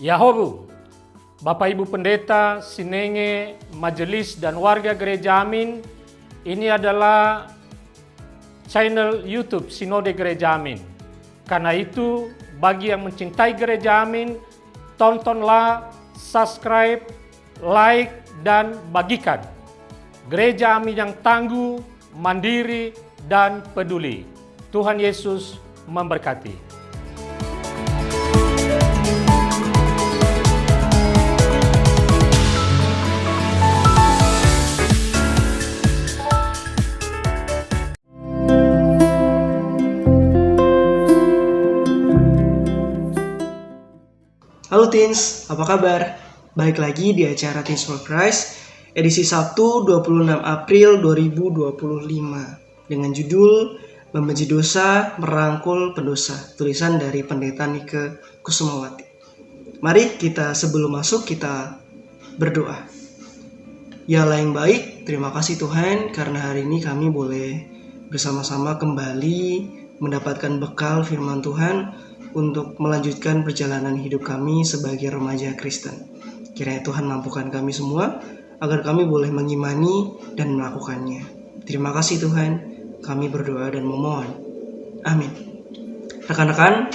Yahobu, Bapak Ibu Pendeta, Sinenge, Majelis dan warga Gereja Amin, ini adalah channel YouTube Sinode Gereja Amin. Karena itu, bagi yang mencintai Gereja Amin, tontonlah, subscribe, like, dan bagikan. Gereja Amin yang tangguh, mandiri, dan peduli. Tuhan Yesus memberkati. Halo Teens, apa kabar? Balik lagi di acara Teens for Christ, edisi Sabtu 26 April 2025 dengan judul Membenci Dosa, Merangkul Pendosa, tulisan dari Pendeta Nike Kusumawati. Mari kita sebelum masuk kita berdoa. Ya Allah yang baik, terima kasih Tuhan karena hari ini kami boleh bersama-sama kembali mendapatkan bekal firman Tuhan untuk melanjutkan perjalanan hidup kami sebagai remaja Kristen. Kiranya Tuhan mampukan kami semua agar kami boleh mengimani dan melakukannya. Terima kasih Tuhan, kami berdoa dan memohon. Amin. Rekan-rekan,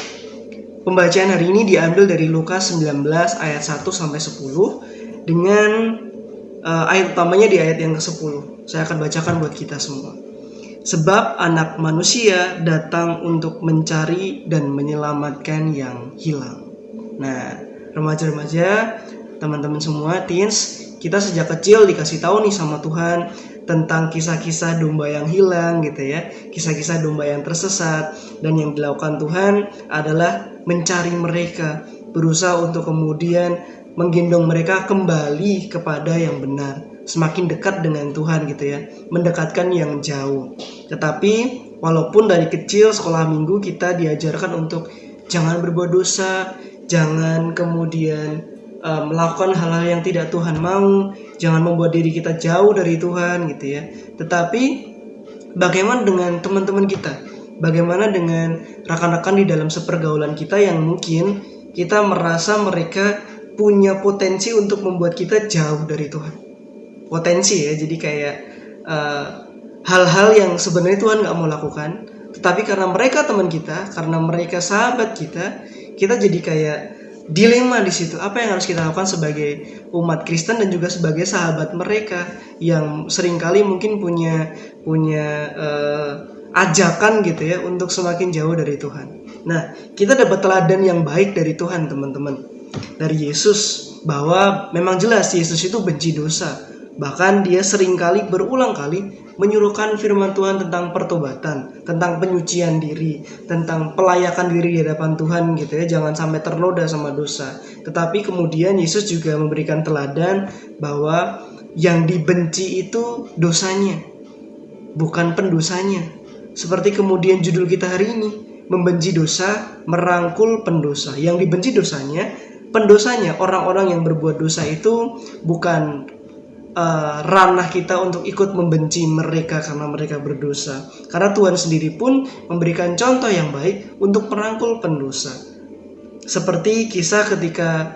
pembacaan hari ini diambil dari Lukas 19 ayat 1-10 dengan ayat utamanya di ayat yang ke-10. Saya akan bacakan buat kita semua. Sebab anak manusia datang untuk mencari dan menyelamatkan yang hilang. Nah, remaja-remaja, teman-teman semua, teens, kita sejak kecil dikasih tahu nih sama Tuhan tentang kisah-kisah domba yang hilang gitu ya. Kisah-kisah domba yang tersesat. Dan yang dilakukan Tuhan adalah mencari mereka. Berusaha untuk kemudian menggendong mereka kembali kepada yang benar. Semakin dekat dengan Tuhan gitu ya, mendekatkan yang jauh. Tetapi walaupun dari kecil sekolah minggu kita diajarkan untuk jangan berbuat dosa, jangan kemudian melakukan hal-hal yang tidak Tuhan mau, jangan membuat diri kita jauh dari Tuhan gitu ya. Tetapi bagaimana dengan teman-teman kita? Bagaimana dengan rekan-rekan di dalam sepergaulan kita yang mungkin kita merasa mereka punya potensi untuk membuat kita jauh dari Tuhan? Potensi ya, jadi kayak hal-hal yang sebenarnya Tuhan gak mau lakukan, tetapi karena mereka teman kita, karena mereka sahabat kita jadi kayak dilema di situ. Apa yang harus kita lakukan sebagai umat Kristen dan juga sebagai sahabat mereka yang seringkali mungkin punya ajakan gitu ya untuk semakin jauh dari Tuhan. Nah, kita dapat teladan yang baik dari Tuhan teman-teman, dari Yesus, bahwa memang jelas Yesus itu benci dosa. Bahkan dia seringkali berulang kali menyuruhkan firman Tuhan tentang pertobatan, tentang penyucian diri, tentang pelayakan diri di hadapan Tuhan gitu ya, jangan sampai ternoda sama dosa. Tetapi kemudian Yesus juga memberikan teladan bahwa yang dibenci itu dosanya, bukan pendosanya. Seperti kemudian judul kita hari ini, membenci dosa, merangkul pendosa. Yang dibenci dosanya, pendosanya, orang-orang yang berbuat dosa itu bukan ranah kita untuk ikut membenci mereka karena mereka berdosa. Karena Tuhan sendiri pun memberikan contoh yang baik untuk merangkul pendosa. Seperti kisah ketika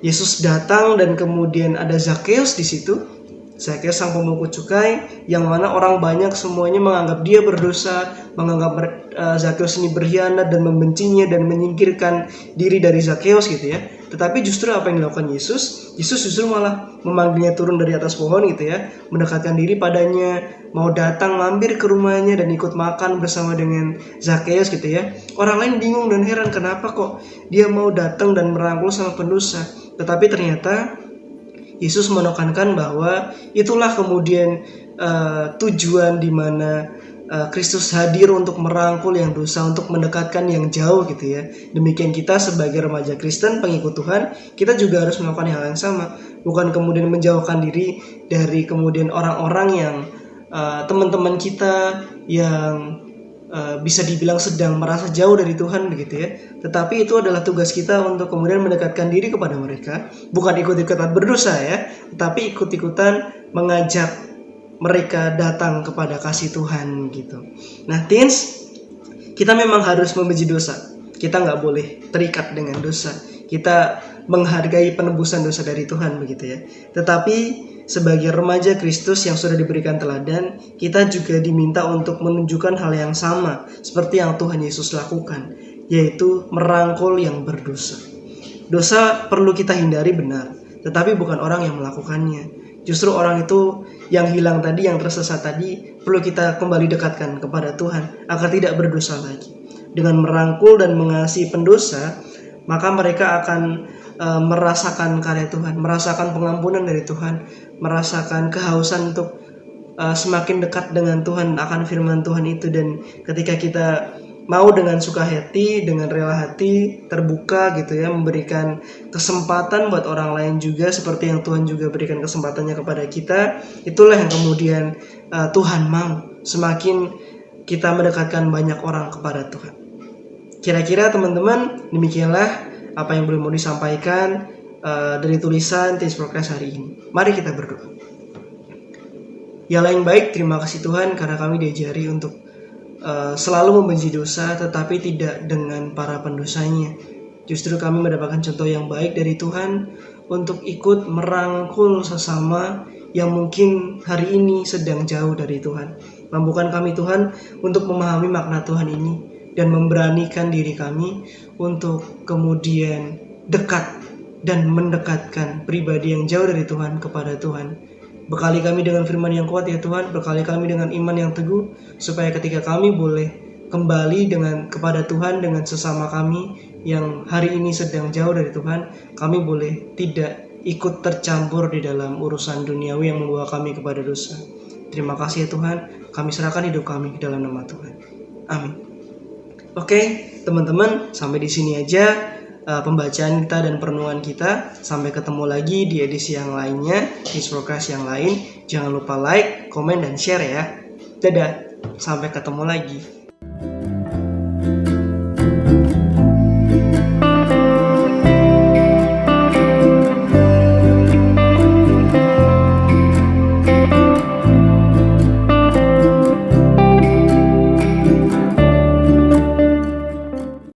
Yesus datang dan kemudian ada Zakheus di situ. Zakheus sang pemungut cukai, yang mana orang banyak semuanya menganggap dia berdosa, menganggap Zakheus ini berkhianat dan membencinya dan menyingkirkan diri dari Zakheus gitu ya. Tetapi justru apa yang dilakukan Yesus? Yesus justru malah memanggilnya turun dari atas pohon gitu ya, mendekatkan diri padanya, mau datang mampir ke rumahnya dan ikut makan bersama dengan Zakheus gitu ya. Orang lain bingung dan heran kenapa kok dia mau datang dan merangkul sama pendosa. Tetapi ternyata Yesus menekankan bahwa itulah kemudian tujuan di mana Kristus hadir untuk merangkul yang dosa, untuk mendekatkan yang jauh gitu ya. Demikian kita sebagai remaja Kristen, pengikut Tuhan, kita juga harus melakukan hal yang sama. Bukan kemudian menjauhkan diri dari kemudian orang-orang yang teman-teman kita yang bisa dibilang sedang merasa jauh dari Tuhan begitu ya. Tetapi itu adalah tugas kita untuk kemudian mendekatkan diri kepada mereka. Bukan ikut-ikutan berdosa ya, tetapi ikut-ikutan mengajak mereka datang kepada kasih Tuhan gitu. Nah teens, kita memang harus membenci dosa. Kita gak boleh terikat dengan dosa. kita menghargai penebusan dosa dari Tuhan begitu ya. Tetapi sebagai remaja Kristus yang sudah diberikan teladan, kita juga diminta untuk menunjukkan hal yang sama seperti yang Tuhan Yesus lakukan, yaitu merangkul yang berdosa. Dosa perlu kita hindari benar, tetapi bukan orang yang melakukannya. Justru orang itu yang hilang tadi, yang tersesat tadi, perlu kita kembali dekatkan kepada Tuhan agar tidak berdosa lagi. Dengan merangkul dan mengasihi pendosa, maka mereka akan merasakan karya Tuhan, merasakan pengampunan dari Tuhan, merasakan kehausan untuk semakin dekat dengan Tuhan akan firman Tuhan itu. Dan ketika kita mau dengan suka hati, dengan rela hati, terbuka gitu ya, memberikan kesempatan buat orang lain juga seperti yang Tuhan juga berikan kesempatannya kepada kita, itulah yang kemudian Tuhan mau semakin kita mendekatkan banyak orang kepada Tuhan. Kira-kira teman-teman, demikianlah apa yang belum mau disampaikan dari tulisan Teens for Christ hari ini. Mari kita berdoa. Ya Allah yang baik, terima kasih Tuhan karena kami diajari untuk selalu membenci dosa, tetapi tidak dengan para pendosanya. Justru kami mendapatkan contoh yang baik dari Tuhan untuk ikut merangkul sesama yang mungkin hari ini sedang jauh dari Tuhan. Mampukan kami Tuhan untuk memahami makna Tuhan ini dan memberanikan diri kami untuk kemudian dekat dan mendekatkan pribadi yang jauh dari Tuhan kepada Tuhan. Bekali kami dengan firman yang kuat ya Tuhan, bekali kami dengan iman yang teguh, supaya ketika kami boleh kembali kepada Tuhan dengan sesama kami yang hari ini sedang jauh dari Tuhan, kami boleh tidak ikut tercampur di dalam urusan duniawi yang membawa kami kepada dosa. Terima kasih ya Tuhan, kami serahkan hidup kami ke dalam nama Tuhan. Amin. Oke, teman-teman, sampai di sini aja pembacaan kita dan perenungan kita. Sampai ketemu lagi di edisi yang lainnya, di podcast yang lain. Jangan lupa like, komen, dan share ya. Dadah, sampai ketemu lagi.